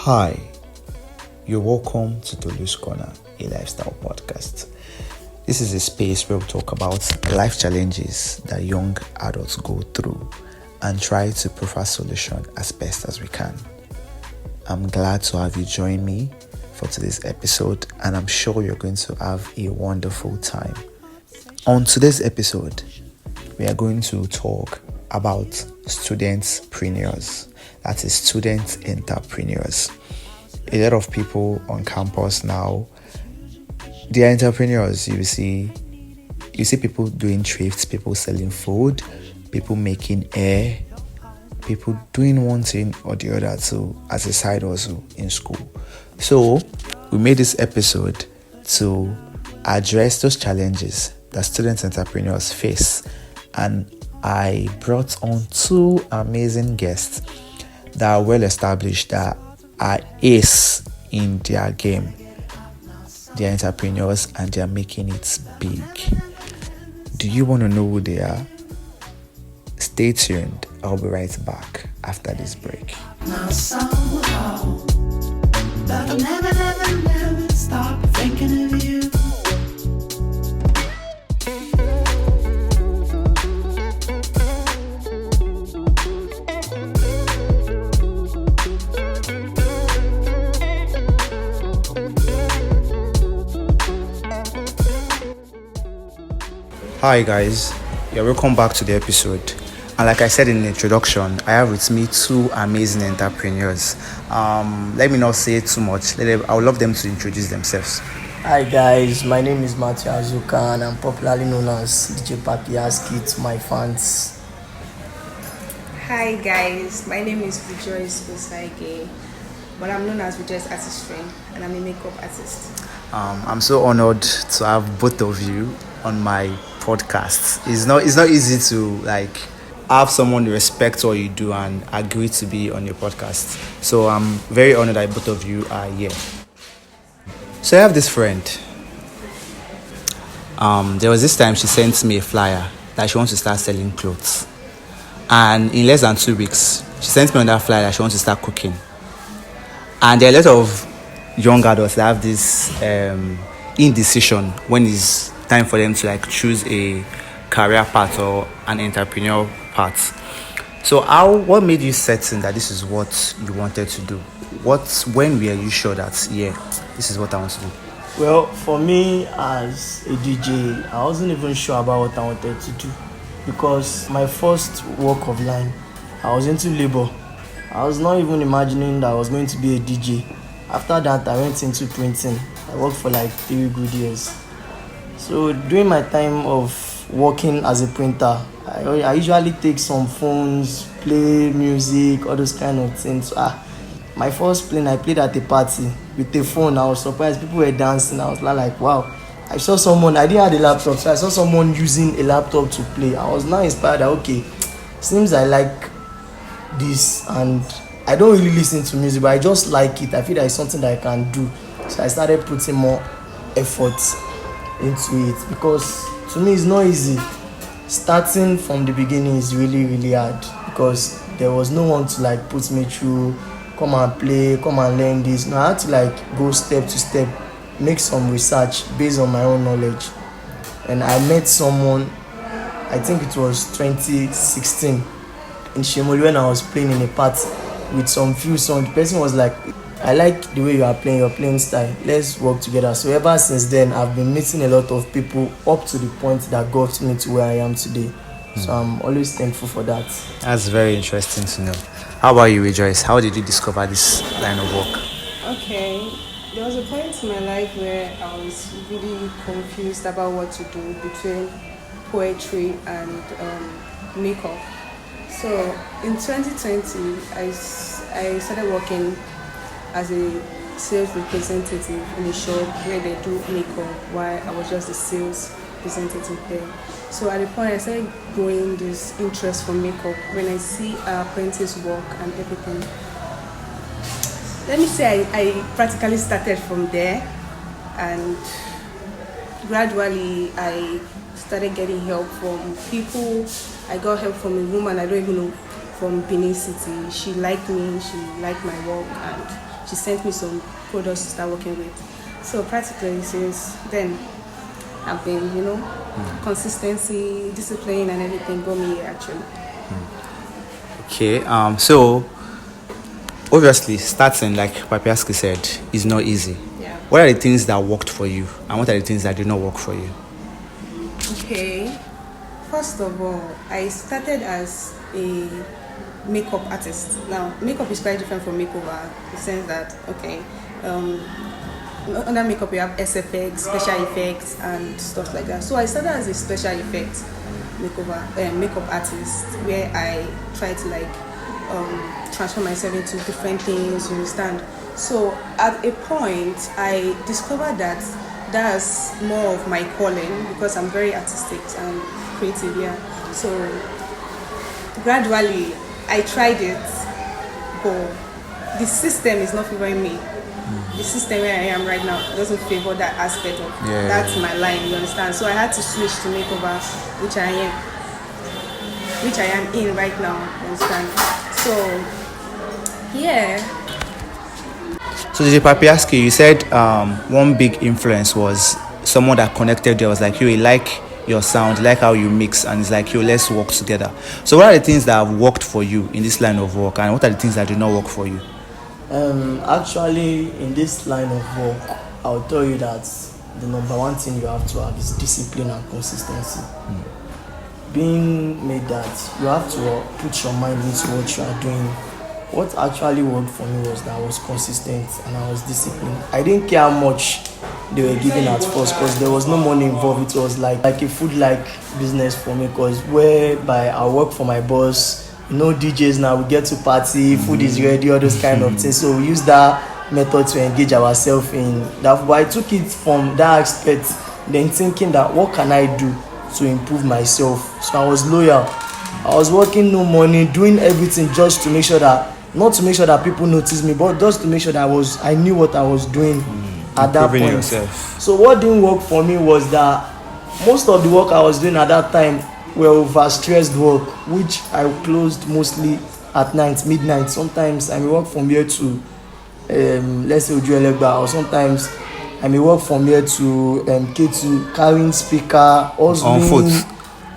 Hi, you're welcome to Tolu's Corner, a lifestyle podcast. This is a space where we talk about life challenges that young adults go through and try to provide solution as best as we can. I'm glad to have you join me for today's episode, and I'm sure you're going to have a wonderful time. On today's episode, we are going to talk about STUdEntPRENeURs. That is student entrepreneurs. A lot of people on campus now, they are entrepreneurs. You see people doing thrifts, people selling food, people making hair, people doing one thing or the other too as a side hustle in school. So we made this episode to address those challenges that student entrepreneurs face, and I brought on two amazing guests that are well established, that are ace in their game. They are entrepreneurs and they are making it big. Do you want to know who they are? Stay tuned. I'll be right back after this break. Now somehow that I'll never stop thinking of you. Hi guys, welcome back to the episode. And like I said in the introduction, I have with me two amazing entrepreneurs. Let me not say too much. I would love them to introduce themselves. Hi guys, my name is Matthew Azuka and I'm popularly known as DJ PAPIYASKY to my fans. Hi guys, my name is Rejoice Osaige, but I'm known as Rejoice Artistry and I'm a makeup artist. I'm so honored to have both of you on my podcast. It's not easy to have someone respect what you do and agree to be on your podcast. So I'm very honored that both of you are here. So I have this friend. There was this time she sent me a flyer that she wants to start selling clothes. And in less than 2 weeks, she sent me on that flyer that she wants to start cooking. And there are a lot of young adults that have this indecision when it's time for them to choose a career path or an entrepreneurial path. So what made you certain that this is what you wanted to do? When were you sure that this is what I want to do? Well, for me as a DJ, I wasn't even sure about what I wanted to do, because my first walk of line, I was into labor. I was not even imagining that I was going to be a DJ. After that, I went into printing. I worked for 3 good years. So during my time of working as a printer, I usually take some phones, play music, all those kind of things. My first plane, I played at a party with a phone. I was surprised. People were dancing. I was like, wow. I saw someone, I didn't have a laptop, so I saw someone using a laptop to play. I was now inspired that, okay, seems I like this, and I don't really listen to music, but I just like it. I feel like it's something that I can do. So I started putting more effort into it, because to me it's not easy. Starting from the beginning is really, really hard, because there was no one to put me through, come and play, come and learn this. No, I had to go step to step, make some research based on my own knowledge. And I met someone, I think it was 2016 in Shemoli, when I was playing in a party with some few songs. The person was like, I like the way you are playing, your playing style, let's work together. So ever since then, I've been meeting a lot of people up to the point that got me to where I am today. So I'm always thankful for that. That's very interesting to know. How about you, Rejoice? How did you discover this line of work? Okay, there was a point in my life where I was really confused about what to do between poetry and makeup. So in 2020, I started working as a sales representative in a shop where they do makeup, while I was just the sales representative there. So at the point I started growing this interest for makeup when I see our apprentice work and everything. Let me say I practically started from there, and gradually I started getting help from people. I got help from a woman I don't even know from Benin City. She liked me, she liked my work, and she sent me some products to start working with. So practically since then, I've been, consistency, discipline, and everything got me here actually. Okay, so obviously starting, like Papiyasky said, is not easy. Yeah. What are the things that worked for you, and what are the things that did not work for you? Okay, first of all, I started as a makeup artist. Now, makeup is quite different from makeover in the sense that, under makeup you have SFX, special effects, and stuff like that. So I started as a special effects makeup artist, where I try to transform myself into different things. You understand? So at a point, I discovered that that's more of my calling because I'm very artistic and creative. Yeah. So gradually, I tried it, but the system is not favoring me. The system where I am right now doesn't favor that aspect of that's my line, you understand? So I had to switch to makeover, which I am in right now, you understand? So yeah. So DJ Papiyasky, you said one big influence was someone that connected you. Was like, you like your sound, like how you mix, and it's like, let's work together. So what are the things that have worked for you in this line of work, and what are the things that do not work for you? Actually, in this line of work, I'll tell you that the number one thing you have to have is discipline and consistency. Being made that you have to put your mind into what you are doing. What actually worked for me was that I was consistent and I was disciplined. I didn't care how much they were giving at first because there was no money involved. It was like a food-like business for me, because whereby I work for my boss. DJs now, we get to party, food is ready, all those kind of things. So we use that method to engage ourselves in that. But I took it from that aspect, then thinking that what can I do to improve myself? So I was loyal. I was working no money, doing everything just to make sure that, not to make sure that people notice me, but just to make sure that I knew what I was doing at that point. Yourself. So what didn't work for me was that most of the work I was doing at that time were overstressed work, which I closed mostly at night, midnight. Sometimes I may work from here to let's say Ujuelegba, or sometimes I may work from here to K2, carrying speaker, on foot.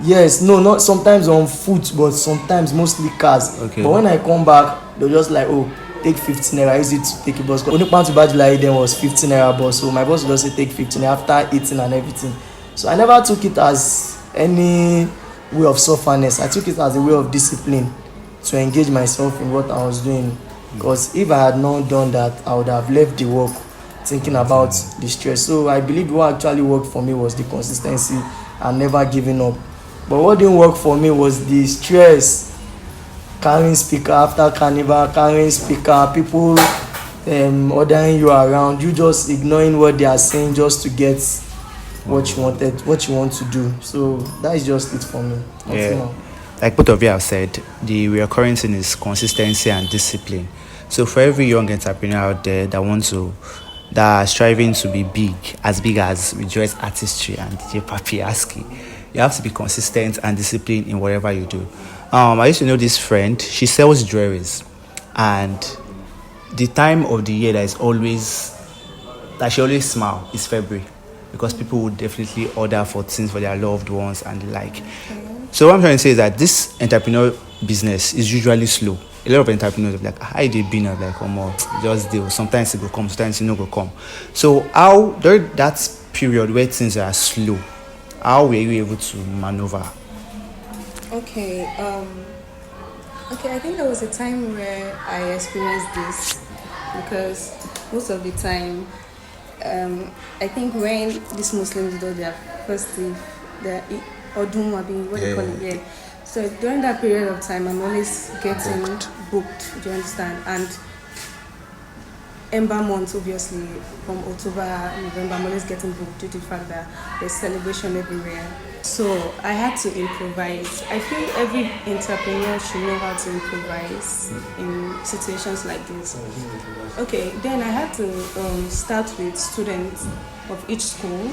Yes, no, not sometimes on foot, but sometimes mostly cars. Okay. But when I come back, they're just like, oh, take 15 naira, use it to take a bus. Only pound to Badulai then was 15 naira bus, so my boss would just say take 15 after eating and everything. So I never took it as any way of sufferness. I took it as a way of discipline to engage myself in what I was doing. Because if I had not done that, I would have left the work thinking about the stress. So I believe what actually worked for me was the consistency and never giving up. But what didn't work for me was the stress. Carrying speaker after carnival, carrying speaker, people ordering you around, you just ignoring what they are saying just to get what you want to do. So that is just it for me. Like both of you have said, the recurring thing is consistency and discipline. So for every young entrepreneur out there that are striving to be big as Rejoice Artistry and DJ Papiyasky, you have to be consistent and disciplined in whatever you do. I used to know this friend. She sells jewelries, and the time of the year that she always smile is February, because people would definitely order for things for their loved ones and the like. So what I'm trying to say is that this entrepreneur business is usually slow. A lot of entrepreneurs are like, how they been? I'm like, just deal. Sometimes it will come, sometimes it no go come. So how during that period where things are slow, how were you able to maneuver? Okay, I think there was a time where I experienced this, because most of the time, I think when these Muslims do their festive, their Odum, what they call it, yeah. So during that period of time, I'm always getting booked. Do you understand? And Ember months, obviously, from October, November, I'm always getting booked due to the fact that there's celebration everywhere. So I had to improvise. I feel every entrepreneur should know how to improvise in situations like this. Okay, then I had to start with students of each school,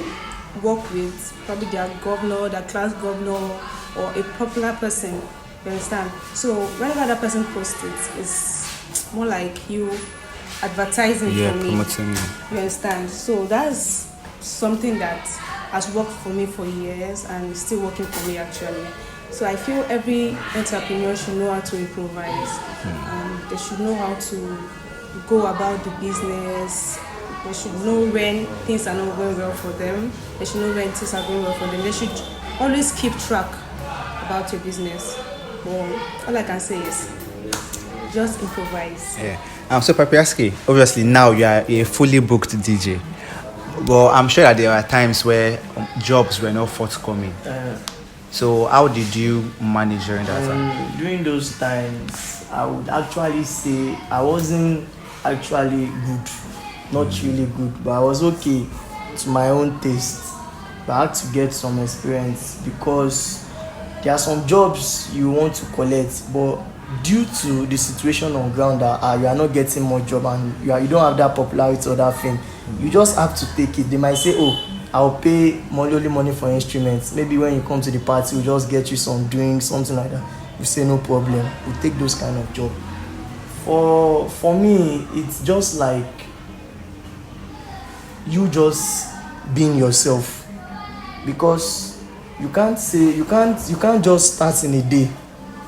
work with probably their governor, their class governor, or a popular person. You understand? So whenever that person posts it, it's more like you advertising for me. Promoting you. You understand? So that's something that has worked for me for years and is still working for me actually. So I feel every entrepreneur should know how to improvise. They should know how to go about the business. They should know when things are not going well for them. They should know when things are going well for them. They should always keep track about your business. Well, all I can say is just improvise. Yeah. So Papiyasky, obviously now you are a fully booked DJ. Well, I'm sure that there are times where jobs were not forthcoming. So how did you manage during that time? During those times, I would actually say I wasn't actually good, not really good, but I was okay to my own taste. But I had to get some experience because there are some jobs you want to collect, but due to the situation on ground that you are not getting more job and you don't have that popularity or that fame, you just have to take it. They might say, oh, I'll pay only money for instruments. Maybe when you come to the party, we'll just get you some drinks, something like that. You say no problem. We'll take those kind of job. For me, it's just like you just being yourself, because you can't just start in a day.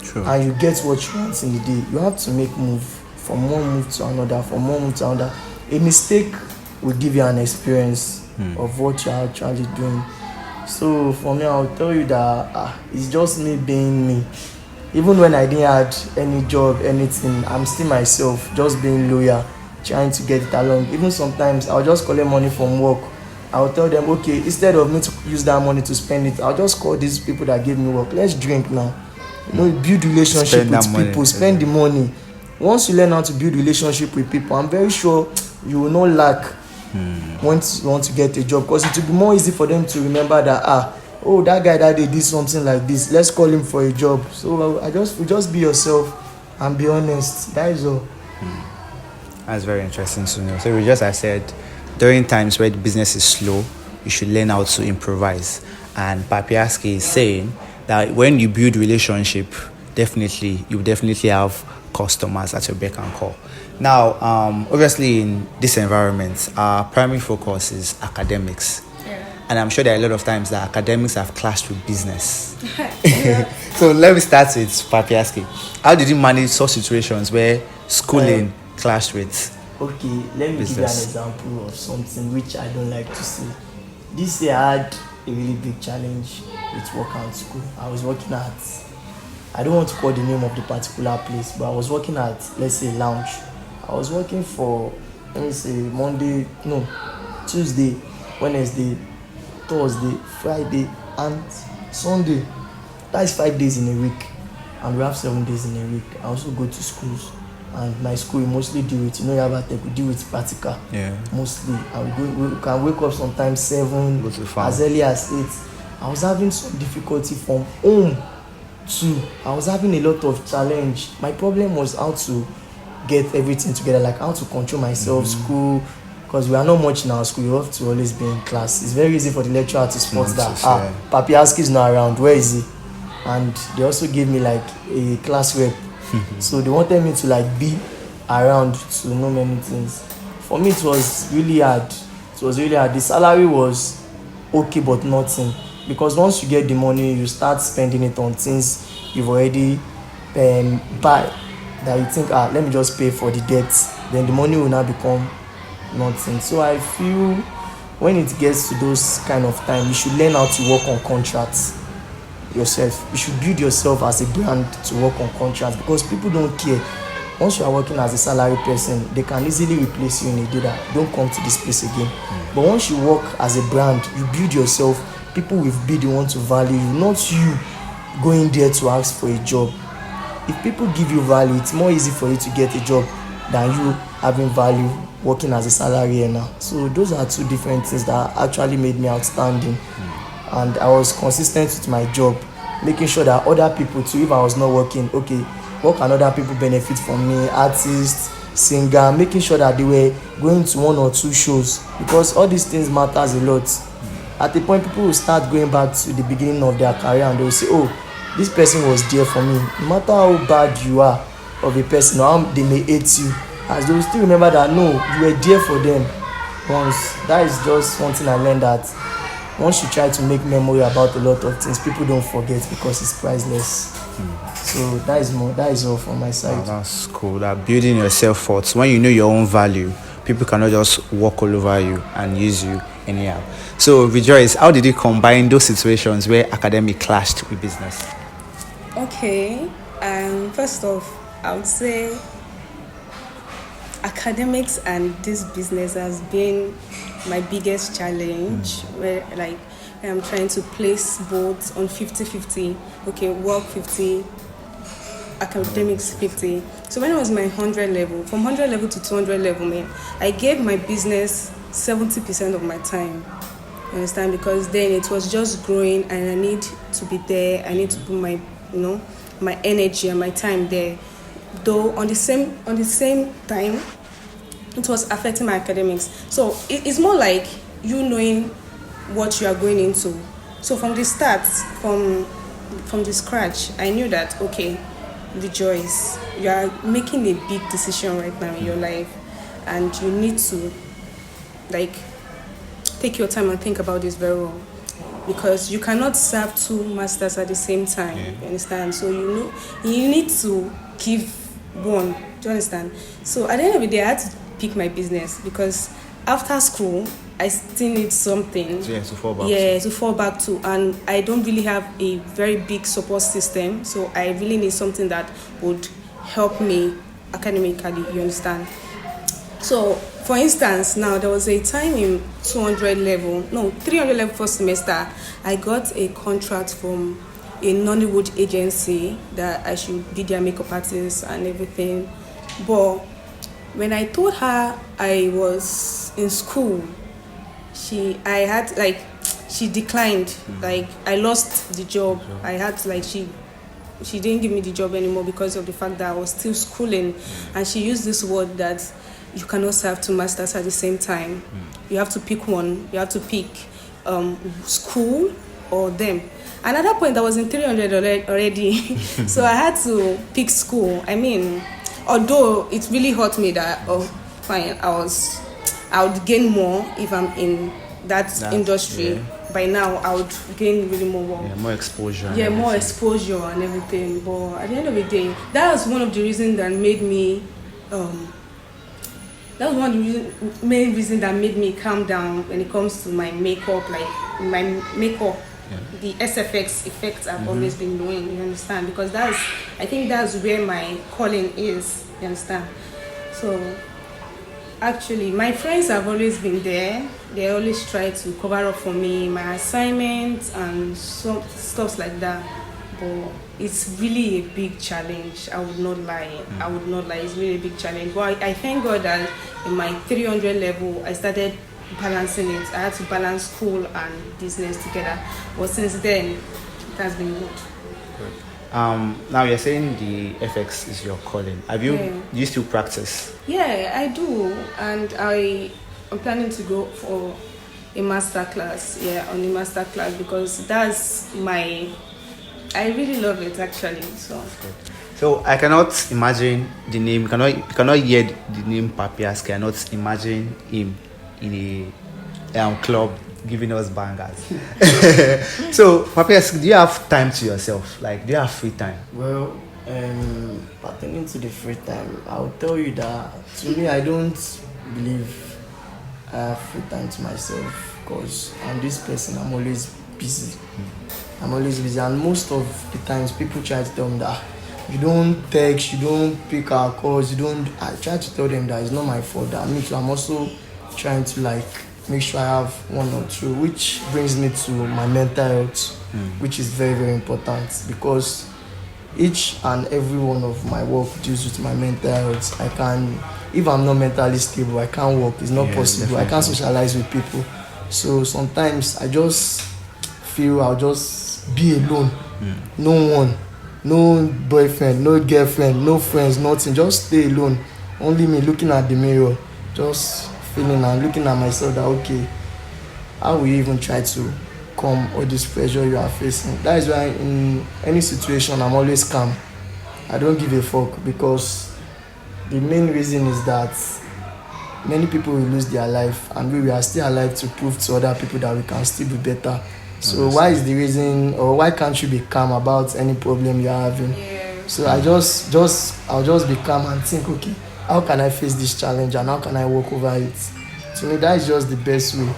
True. And you get what you want in the day. You have to make move from one move to another, from one move to another. A mistake will give you an experience of what you're actually doing. So for me, I'll tell you that it's just me being me. Even when I didn't have any job, anything, I'm still myself, just being loyal, trying to get it along. Even sometimes I'll just collect money from work. I'll tell them, okay, instead of me to use that money to spend it, I'll just call these people that gave me work. Let's drink now. Build relationship with people, spend the money. Once you learn how to build relationship with people, I'm very sure you will not lack once you want to get a job, because it will be more easy for them to remember that that guy that did something like this, let's call him for a job. So just be yourself and be honest. That is all. That's very interesting to know. So just I said, during times where the business is slow, you should learn how to improvise. And Papiyasky is saying that when you build relationship, you definitely have customers at your beck and call. Now, obviously in this environment, our primary focus is academics. And I'm sure there are a lot of times that academics have clashed with business. So let me start with Papiyasky. How did you manage such situations where schooling clashed with Okay, let me business? give you an example of something which I don't like to say. This year I had a really big challenge with workout school. I was working at, I don't want to call the name of the particular place, but I was working at, let's say, lounge. I was working for, Tuesday, Wednesday, Thursday, Friday, and Sunday. That is 5 days in a week, and we have 7 days in a week. I also go to schools, and my school we mostly deal with, we deal with practical. Mostly. And we can wake up sometimes 7, as early as 8. I was having some difficulty from home too. I was having a lot of challenge. My problem was how to get everything together, like how to control myself, school, because we are not much in our school. You have to always be in class. It's very easy for the lecturer to spot that Papiyasky is not around, where is he? And they also gave me like a class rep. So they wanted me to be around to know many things. For me, it was really hard. The salary was okay, but nothing, because once you get the money, you start spending it on things you've already buy, that you think, let me just pay for the debts. Then the money will now become nothing. So I feel when it gets to those kind of time, you should learn how to work on contracts yourself. You should build yourself as a brand to work on contracts, because people don't care. Once you are working as a salary person, they can easily replace you in a day that don't come to this place again. But once you work as a brand, you build yourself, people will be the one to value you, not you going there to ask for a job. If people give you value, it's more easy for you to get a job than you having value working as a salary earner. So those are two different things that actually made me outstanding. And I was consistent with my job, making sure that other people too, if I was not working, okay, what can other people benefit from me? Artists, singer, making sure that they were going to 1 or 2 shows, because all these things matters a lot. At a point, people will start going back to the beginning of their career and they will say, oh, this person was there for me. No matter how bad you are of a person or how they may hate you, as they will still remember that no, you were there for them once. That is just one thing I learned, that once you try to make memory about a lot of things, people don't forget because it's priceless. So that is all from my side. Oh, that's cool. That building your self-worth. When you know your own value, people cannot just walk all over you and use you anyhow. So Rejoice, how did you combine those situations where academic clashed with business? Okay, first off, I would say academics and this business has been my biggest challenge, where like I'm trying to place both on 50-50. Okay, work 50, academics 50. So when I was my 100 level, from 100 level to 200 level, man, I gave my business 70% of my time. You understand? Because then it was just growing and I need to be there. I need to put my, my energy and my time there. Though on the same time, it was affecting my academics. So it's more like you knowing what you are going into. So from the start, from the scratch, I knew that, okay, Rejoice, you are making a big decision right now in your life, and you need to take your time and think about this very well, because you cannot serve 2 masters at the same time. You understand? So you need to give one. Do you understand? So at the end of the day, I had to pick my business, because after school I still need something to fall back to, and I don't really have a very big support system, so I really need something that would help me academically. You understand? So for instance, now there was a time in 300 level first semester, I got a contract from a Nollywood agency that I should be their makeup artist and everything. But when I told her I was in school, she declined. Like, I lost the job. I had to, she didn't give me the job anymore because of the fact that I was still schooling. And she used this word that you cannot serve 2 masters at the same time. You have to pick one. You have to pick school or them. Another point, I was in 300 already. So I had to pick school. I mean, although it really hurt me that, fine, I would gain more if I'm in that industry. Yeah. By now, I would gain really more work. Yeah, more exposure. Yeah, more exposure and everything. But at the end of the day, that was one of the reasons that made me, main reason that made me calm down when it comes to my makeup, the SFX effects I've always been doing, you understand? Because I think that's where my calling is, you understand? So actually, my friends have always been there. They always try to cover up for me, my assignments and stuff like that. But it's really a big challenge. I would not lie. It's really a big challenge. But I thank God that in my 300 level, I started balancing it. I had to balance school and business together. But since then, it has been good. Now you're saying the FX is your calling. Do you still practice? Yeah, I do, and I'm planning to go for a master class. Yeah, on a master class, because that's I really love it actually. So I cannot imagine the name. You cannot hear the name PAPIYASKY. I cannot imagine him in a club giving us bangers. So PAPIYASKY, do you have time to yourself? Do you have free time? Well, pertaining to the free time, I'll tell you that to me, I don't believe I have free time to myself, because I'm this person. I'm always busy. And most of the times people try to tell me that you don't text, you don't pick our calls, I try to tell them that it's not my fault. That me too, I'm also trying to make sure I have 1 or 2, which brings me to my mental health, which is very, very important, because each and every one of my work deals with my mental health. I can if I'm not mentally stable, I can't work. It's not Yeah, possible. I can't definitely. socialize with people. So sometimes I just feel I'll just be alone. No one, no boyfriend, no girlfriend, no friends, nothing. Just stay alone. Only me looking at the mirror, just feeling and looking at myself that okay, how will you even try to come all this pressure you are facing? That is why in any situation I'm always calm. I don't give a fuck because the main reason is that many people will lose their life and we are still alive to prove to other people that we can still be better. So why is the reason, or why can't you be calm about any problem you're having? So I'll just be calm and think, okay, how can I face this challenge and how can I walk over it? To me, that is just the best way.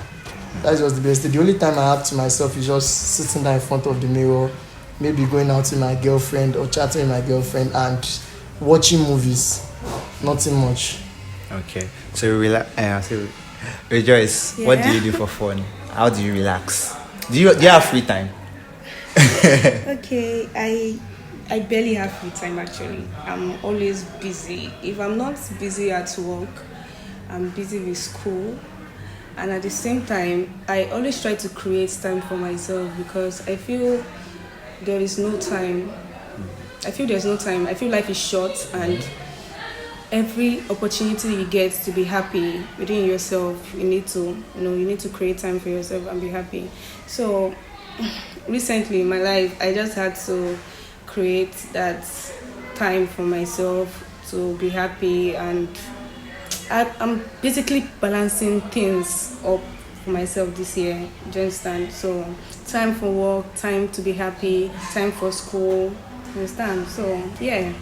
That's just the best way. The only time I have to myself is just sitting down in front of the mirror, maybe going out with my girlfriend or chatting with my girlfriend and watching movies. Nothing much. Okay. So Rejoice, what do Yeah. you do for fun? How do you relax? Do you have free time? Okay, I barely have free time actually. I'm always busy. If I'm not busy at work, I'm busy with school. And at the same time, I always try to create time for myself because I feel there is no time. I feel there's no time. I feel life is short and every opportunity you get to be happy within yourself, you need to create time for yourself and be happy. So recently in my life, I just had to create that time for myself to be happy, and I'm basically balancing things up for myself this year. Do you understand? So time for work, time to be happy, time for school. You understand? So yeah.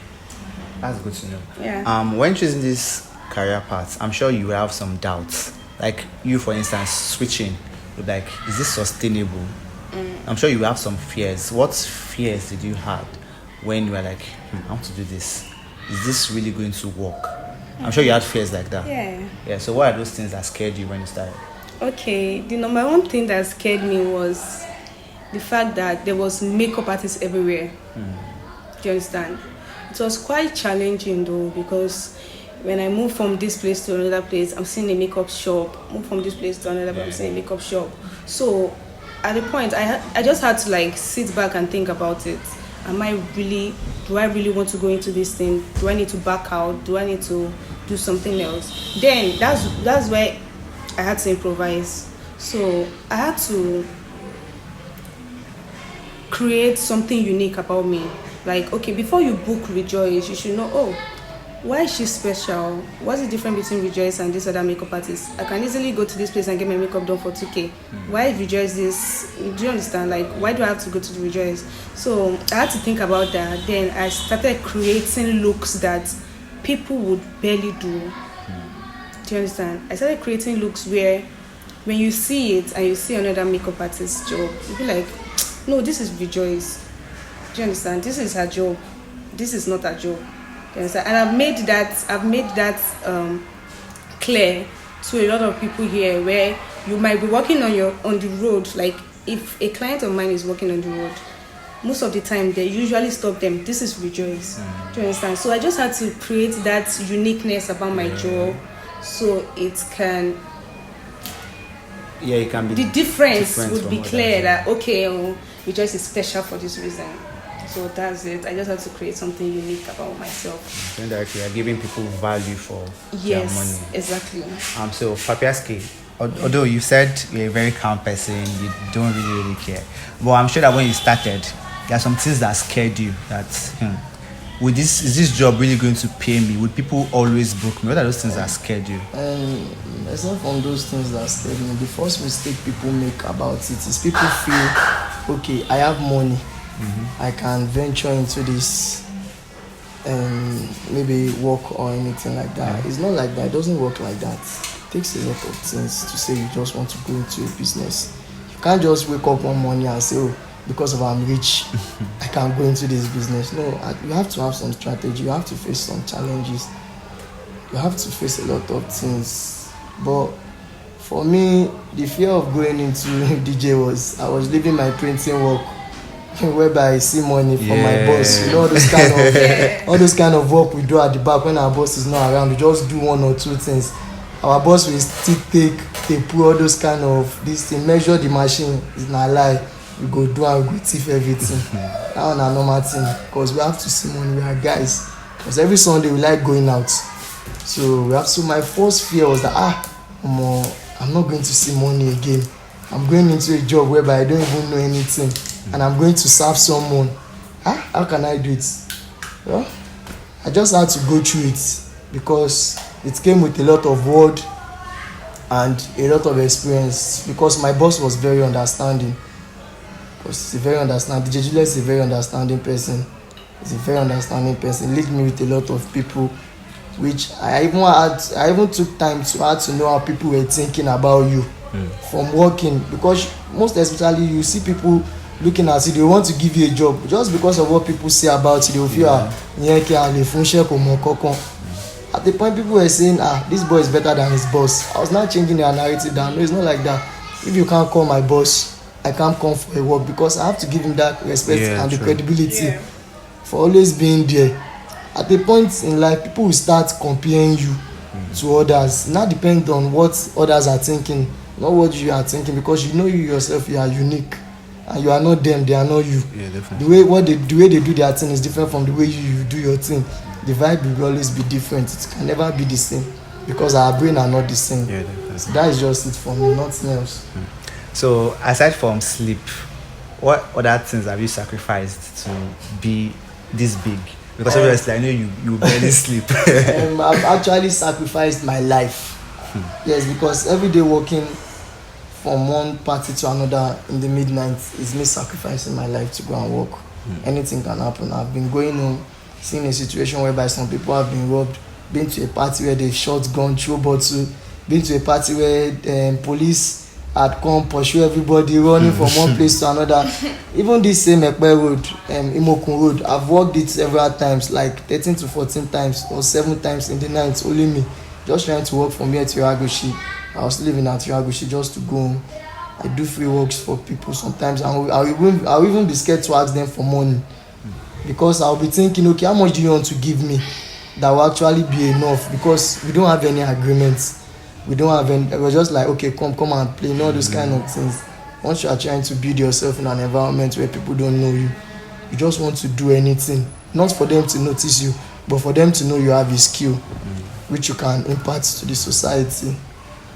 That's good to know. Yeah. When choosing this career path, I'm sure you will have some doubts. Like you, for instance, switching. You're like, is this sustainable? I'm sure you have some fears. What fears did you have when you were like, I want to do this? Is this really going to work? I'm sure you had fears like that. Yeah. Yeah. So what are those things that scared you when you started? Okay, the number one thing that scared me was the fact that there was makeup artists everywhere. Do you understand? It was quite challenging though, because when I moved from this place to another place, I'm seeing a makeup shop. Move from this place to another place, I'm seeing a makeup shop. So at the point, I just had to like sit back and think about it. Do I really want to go into this thing? Do I need to back out? Do I need to do something else? Then that's where I had to improvise. So I had to create something unique about me. Like, okay, before you book Rejoice, you should know, oh, why is she special? What's the difference between Rejoice and this other makeup artist? I can easily go to this place and get my makeup done for 2K. Why is Rejoice this? Do you understand? Like, why do I have to go to the Rejoice? So I had to think about that. Then I started creating looks that people would barely do. Do you understand? I started creating looks where when you see it and you see another makeup artist's job, you'll be like, no, this is Rejoice. Do you understand? This is her job. This is not her job. Do you understand? And I've made that clear to a lot of people here, where you might be walking on the road. Like if a client of mine is walking on the road, most of the time they usually stop them. This is Rejoice. Do you understand? So I just had to create that uniqueness about my job, so it can. Yeah, it can be. The difference would from be others, clear yeah. that okay, Rejoice is special for this reason. So that's it. I just had to create something unique about myself. So indirectly, you're giving people value for their Yes, money. exactly. So Papiyasky, although you said you're a very calm person, you don't really care. But I'm sure that when you started, there are some things that scared you. That is this job really going to pay me? Would people always book me? What are those things that scared you? Aside from those things that scared me, the first mistake people make about it is people feel, okay, I have money, I can venture into this, maybe work or anything like that. It's not like that. It doesn't work like that. It takes a lot of things to say you just want to go into a business. You can't just wake up one morning and say, oh, because of I'm rich, I can go into this business. No, you have to have some strategy. You have to face some challenges. You have to face a lot of things. But for me, the fear of going into DJ was, I was leaving my printing work whereby I see money from my boss. You know all those kind of all those kind of work we do at the back when our boss is not around. We just do one or two things. Our boss will still they put all those kind of this thing, measure the machine. It's not lie. We go do and we go thief everything. That one a normal thing because we have to see money. We are guys. Because every Sunday we like going out. So we have. So my first fear was that I'm not going to see money again. I'm going into a job whereby I don't even know anything, and I'm going to serve someone. How can I do it? Well, I just had to go through it because it came with a lot of word and a lot of experience. Because my boss was very understanding. Because he's a very understanding. DJ Julius is a very understanding person. He's a very understanding person. He linked me with a lot of people, which I even took time to know how people were thinking about you from working, because most especially you see people looking at you, they want to give you a job just because of what people say about you. They will feel at the point people were saying this boy is better than his boss. I was not changing their narrative down. No, it's not like that. If you can't call my boss, I can't come for a work because I have to give him that respect and the credibility for always being there. At a point in life, people will start comparing you to others. Now depend on what others are thinking, not what you are thinking, because you know you yourself, you are unique, and you are not them, they are not you. Yeah, definitely. The way they do their thing is different from the way you do your thing. The vibe will always be different. It can never be the same because our brain are not the same. Yeah, definitely. So that is just it for me, nothing else. So aside from sleep, what other things have you sacrificed to be this big? Because obviously I know you barely sleep. I've actually sacrificed my life. Yes, because every day working from one party to another in the midnight is me sacrificing my life to go and work. Anything can happen. I've been going home, seeing a situation whereby some people have been robbed, been to a party where they shot gun, throw bottle, been to a party where police had come pursue everybody running from one place to another. Even this same Ekpe road, Imokun road, I've walked it several times, like 13 to 14 times or 7 times in the night, only me, just trying to walk from here to Iragoshi. I was living at Iragoshi just to go home. I do free works for people sometimes. I'll even be scared to ask them for money because I'll be thinking, okay, how much do you want to give me that will actually be enough? Because we don't have any agreements. We don't have any. It was just like, okay, come and play. You know, those kind of things. Once you are trying to build yourself in an environment where people don't know you, you just want to do anything, not for them to notice you, but for them to know you have a skill which you can impart to the society.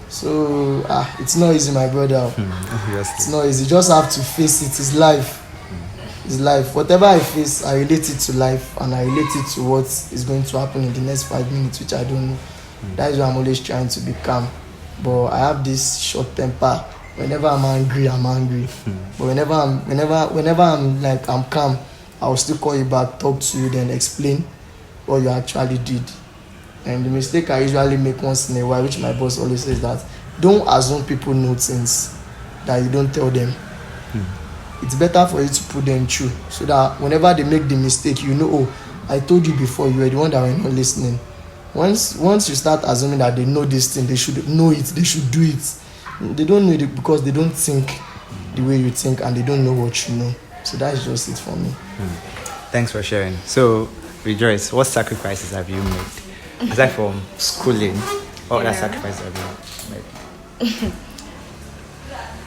So it's not easy, my brother. It's not easy. You just have to face it. It's life. It's life. Whatever I face, I relate it to life, and I relate it to what is going to happen in the next 5 minutes, which I don't know. That is why I'm always trying to be calm. But I have this short temper. Whenever I'm angry, I'm angry. But whenever I'm like I'm calm, I will still call you back, talk to you, then explain what you actually did. And the mistake I usually make once in a while, which my boss always says, that don't assume people know things that you don't tell them. It's better for you to put them through, so that whenever they make the mistake, you know, oh, I told you before, you were the one that were not listening. Once you start assuming that they know this thing, they should know it, they should do it. They don't know it because they don't think the way you think, and they don't know what you know. So that's just it for me. Thanks for sharing. So, Rejoice, what sacrifices have you made? Aside from schooling, what other sacrifices have you made?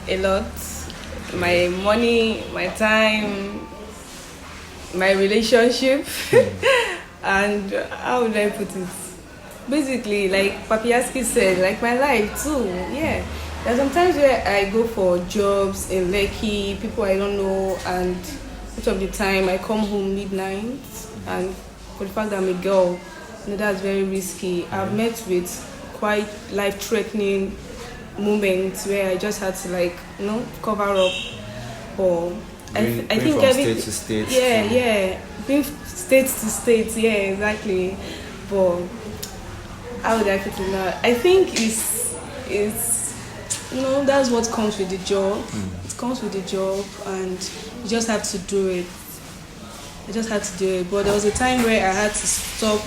A lot. My money, my time, my relationship, and how would I put it? Basically, like Papiyasky said, like my life too. Yeah, there's sometimes where I go for jobs in Lekki, people I don't know, and most of the time I come home midnight, and for the fact that I'm a girl, you know, that's very risky. I've met with quite life-threatening moments where I just had to, like, you know, cover up. But I think from state to state. Yeah, being state to state, yeah, exactly. But how would I put it now? I think it's you know, that's what comes with the job. It comes with the job, and you just have to do it. I just had to do it. But there was a time where I had to stop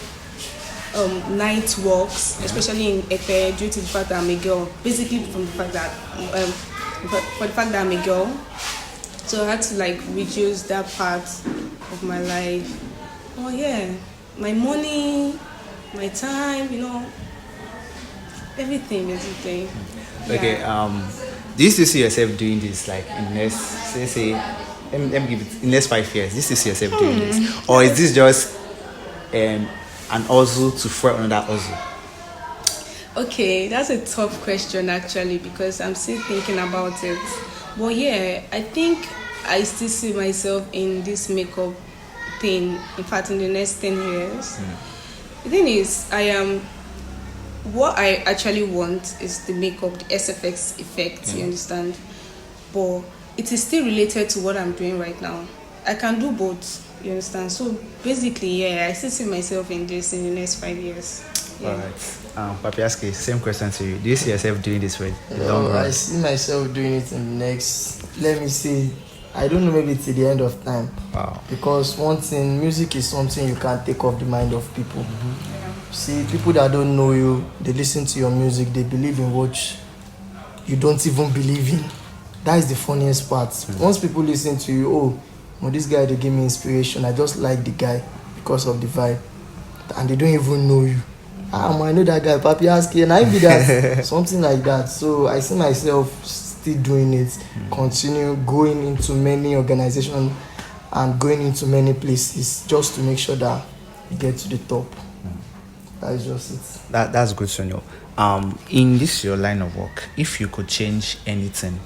night walks, especially in Epe, due to the fact that I'm a girl. Basically, from the fact that for the fact that I'm a girl. So I had to like reduce that part of my life. Oh yeah, my money, my time, everything. Okay. Do you still see yourself doing this, like in next, say, let me give it in next 5 years? Do you still see yourself doing this, or is this just an hustle to throw another hustle? Okay, that's a tough question actually because I'm still thinking about it. But yeah, I think I still see myself in this makeup thing. In fact, in the next 10 years. The thing is, what I actually want is the makeup, the SFX effect, you understand? But it is still related to what I'm doing right now. I can do both, you understand? So basically, yeah, I still see myself in this in the next 5 years. Yeah. All right. Papiyasky, same question to you. Do you see yourself doing this way? I see myself doing it in the next, let me see, I don't know, maybe till the end of time. Wow. Because one thing, music is something you can't take off the mind of people. See, people that don't know you, they listen to your music, they believe in what you don't even believe in. That is the funniest part. Once people listen to you, well, this guy, they give me inspiration. I just like the guy because of the vibe. And they don't even know you. I know that guy, Papiyasky, and I be that. Something like that. So I see myself still doing it, continue going into many organizations and going into many places just to make sure that you get to the top. That is just it. That's good to know. In this your line of work, if you could change anything,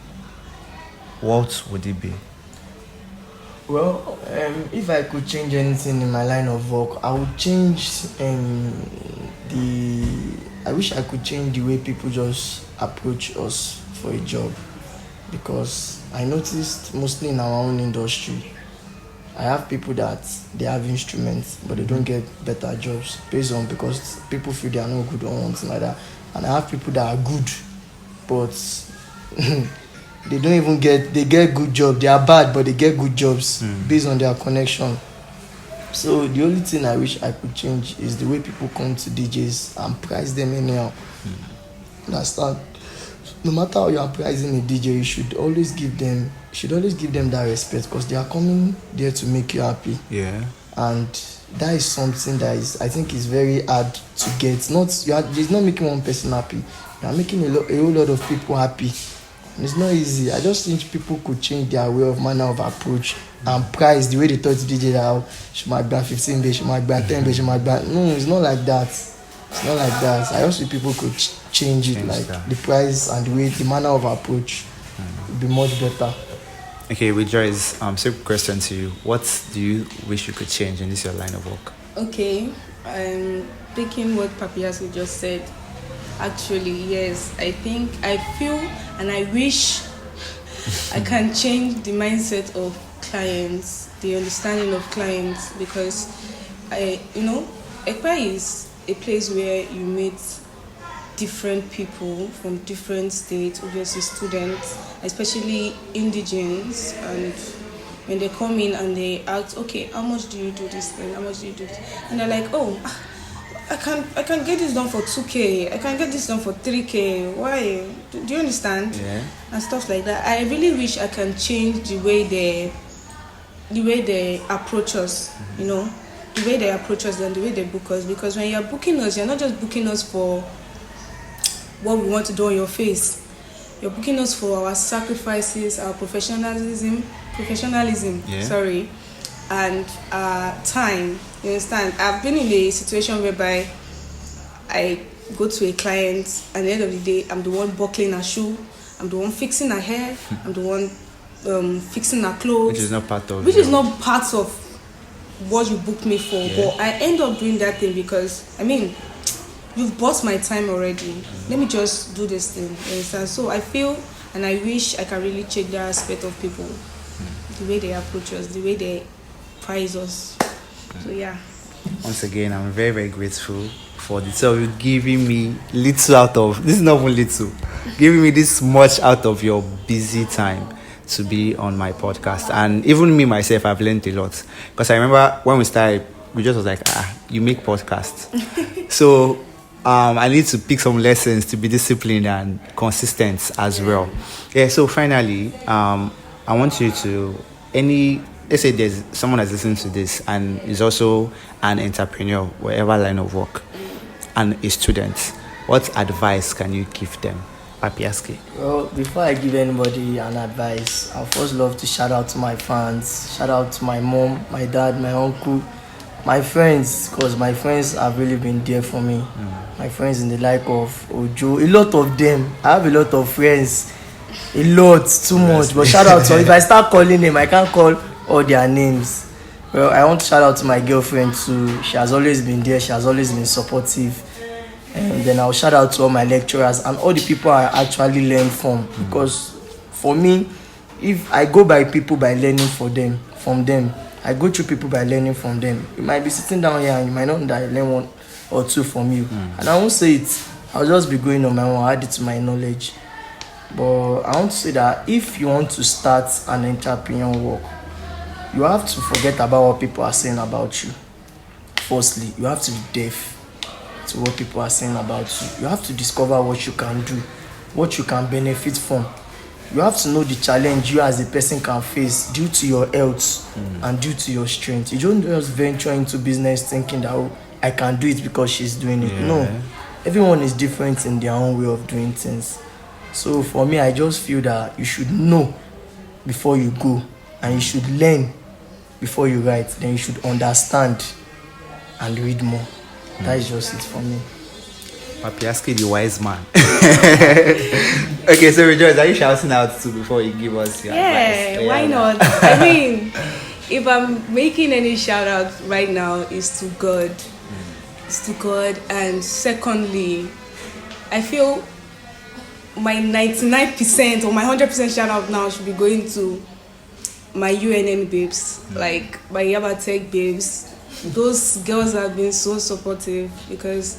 what would it be? Well, if I could change anything in my line of work, I would change I wish I could change the way people just approach us for a job, because I noticed mostly in our own industry, I have people that they have instruments but they don't get better jobs because people feel they are not good or something like that, and I have people that are good but they don't even they get good jobs. They are bad but they get good jobs based on their connection. So the only thing I wish I could change is the way people come to DJs and price them anyhow. Understand? No matter how you are pricing a DJ, you should always give them that respect, because they are coming there to make you happy. Yeah. And that is something that I think is very hard to get. It's not making one person happy. You are making a whole lot of people happy. And it's not easy. I just think people could change their way of manner of approach and price the way they talk to DJ that she might buy 15 days, she might buy 10 days, she might buy. No, it's not like that. It's not like that. I also think people could change it, like that. The price and the manner of approach would be much better. Okay, with Joyce, same question to you. What do you wish you could change in this your line of work? Okay, taking what Papiyasky just said, actually, yes, I feel and I wish I can change the mindset of clients, the understanding of clients, because Ekpa is a place where you meet different people from different states, obviously students, especially indigenes, and when they come in and they ask, okay, how much do you do this thing? How much do you do this? And they're like, oh, I can get this done for 2K. I can get this done for 3K. Why? Do you understand? Yeah. And stuff like that. I really wish I can change the way they approach us, the way they approach us and the way they book us. Because when you're booking us, you're not just booking us for what we want to do on your face. You're booking us for our sacrifices, our professionalism, yeah. And time. You understand? I've been in a situation whereby I go to a client, and at the end of the day, I'm the one buckling her shoe, I'm the one fixing her hair, I'm the one fixing her clothes. Which is not part of what you booked me for. Yeah. But I end up doing that thing because, you've bought my time already. Let me just do this thing. You understand? So I feel and I wish I can really check that aspect of people. The way they approach us, the way they price us. So yeah. Once again, I'm very, very grateful for the two of you giving me little out of, this is not even little, giving me this much out of your busy time to be on my podcast. And even me myself, I've learned a lot. Because I remember when we started, we just was like, you make podcasts. So I need to pick some lessons to be disciplined and consistent as well. Yeah, so finally, I want you to let's say there's someone that's listening to this and is also an entrepreneur, whatever line of work, and a student. What advice can you give them, Papiyasky? Well, before I give anybody an advice, I first love to shout out to my fans, shout out to my mom, my dad, my uncle, my friends, because my friends have really been there for me. My friends in the like of Ojo, a lot of them. I have a lot of friends, a lot, too much. But shout out to, if I start calling them, I can't call all their names. Well, I want to shout out to my girlfriend too. She has always been there. She has always been supportive. And then I'll shout out to all my lecturers and all the people I actually learn from. Because for me, if I go by people by learning from them, I go through people by learning from them. You might be sitting down here and you might not that I learn one or two from you. And I won't say it. I'll just be going on my own, add it to my knowledge. But I want to say that if you want to start an entrepreneur work, you have to forget about what people are saying about you. Firstly, you have to be deaf to what people are saying about you. You have to discover what you can do, what you can benefit from. You have to know the challenge you as a person can face due to your health and due to your strength. You don't just venture into business thinking that, oh, I can do it because she's doing it. No, everyone is different in their own way of doing things. So for me, I just feel that you should know before you go, and you should learn before you write. Then you should understand and read more. That is just it for me. Papiyasky, the wise man. Okay, so Rejoice, are you shouting out to before you give us your advice? Yeah, why not? I mean, if I'm making any shout out right now, it's to God. It's to God. And secondly, I feel my 99% or my 100% shout out now should be going to my UNN babes, like my Yaba Tech babes. Those girls have been so supportive because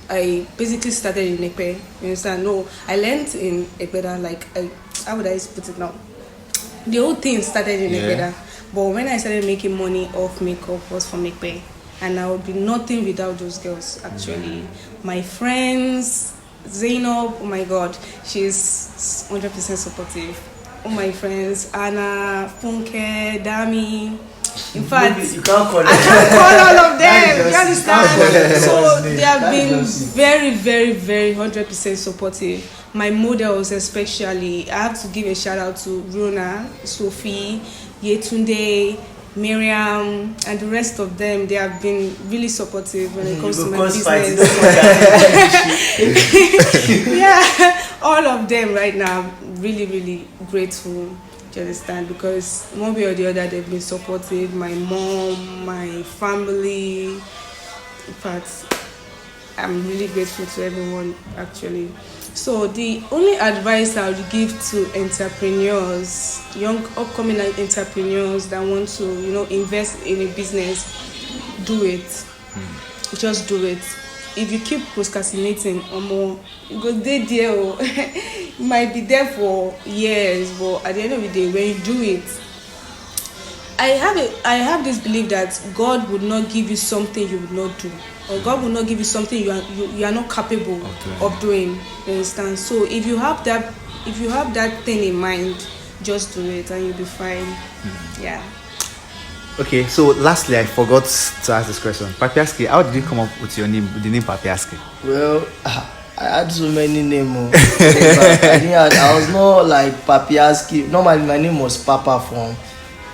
I basically started in Ekpe. You understand? No, I learned in Ekpeda, how would I put it now? The whole thing started in Ekpeda. But when I started making money off makeup was from Ekpe. And I would be nothing without those girls, actually. My friends, Zainab, oh my God, she's 100% supportive. All my friends, Anna, Funke, Dami. In fact, You can't call I can't call all of them. You understand? So they have been very, very, very 100% supportive. My models, especially, I have to give a shout out to Rona, Sophie, Yetunde, Miriam, and the rest of them. They have been really supportive when it comes to my business. Yeah, all of them right now. I'm really, really grateful. Do you understand? Because one way or the other, they've been supportive. My mom, my family. In fact, I'm really grateful to everyone, actually. So the only advice I would give to entrepreneurs, young upcoming entrepreneurs that want to, invest in a business, do it. Just do it. If you keep procrastinating or more, you go there. You might be there for years, but at the end of the day, when you do it, I have this belief that God would not give you something you would not do, or God will not give you something you are not capable of doing. You understand? So if you have that thing in mind, just do it and you'll be fine. Yeah. Okay, so lastly, I forgot to ask this question. Papiyasky, how did you come up with the name Papiyasky? Well, I had so many names. I was more like Papiyasky. Normally, my name was Papa from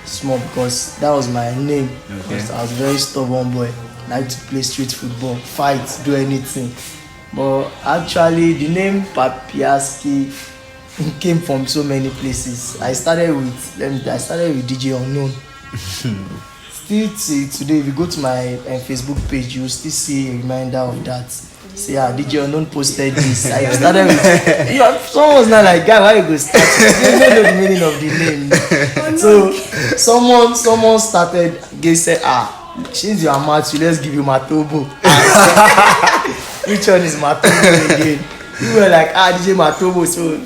small because that was my name. Because I was a very stubborn boy. Like to play street football, fight, do anything. But actually, the name Papiyasky came from so many places. I started with DJ Unknown. Still till today, if you go to my Facebook page, you will still see a reminder of that. Say, DJ Unknown posted this. I started with someone was not like, guy, why you go start? You don't know the meaning of the name. So someone started, they said, since you are Matthew, let's give you Matobo. Which one is Matobo again? We were like, DJ Matobo. So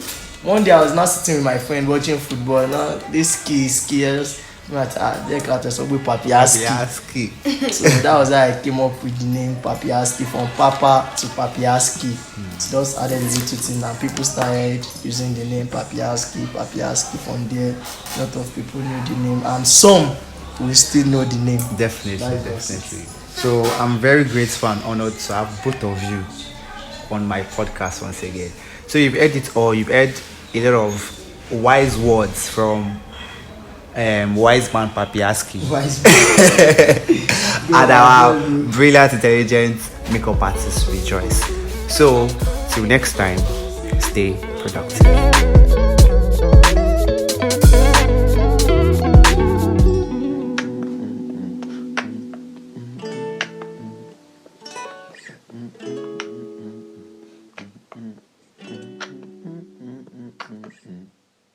one day I was not sitting with my friend watching football. Now this ski, I just Papiyasky. So that was how I came up with the name Papiyasky, from Papa to Papiyasky. So just added a little thing and people started using the name Papiyasky. From there, a lot of people knew the name and some will still know the name. Definitely. So I'm very grateful and honored to have both of you on my podcast once again. So you've heard it all. You've heard a lot of wise words from wise man Papiyasky and our brilliant, intelligent makeup artist Rejoice. So till next time, stay productive.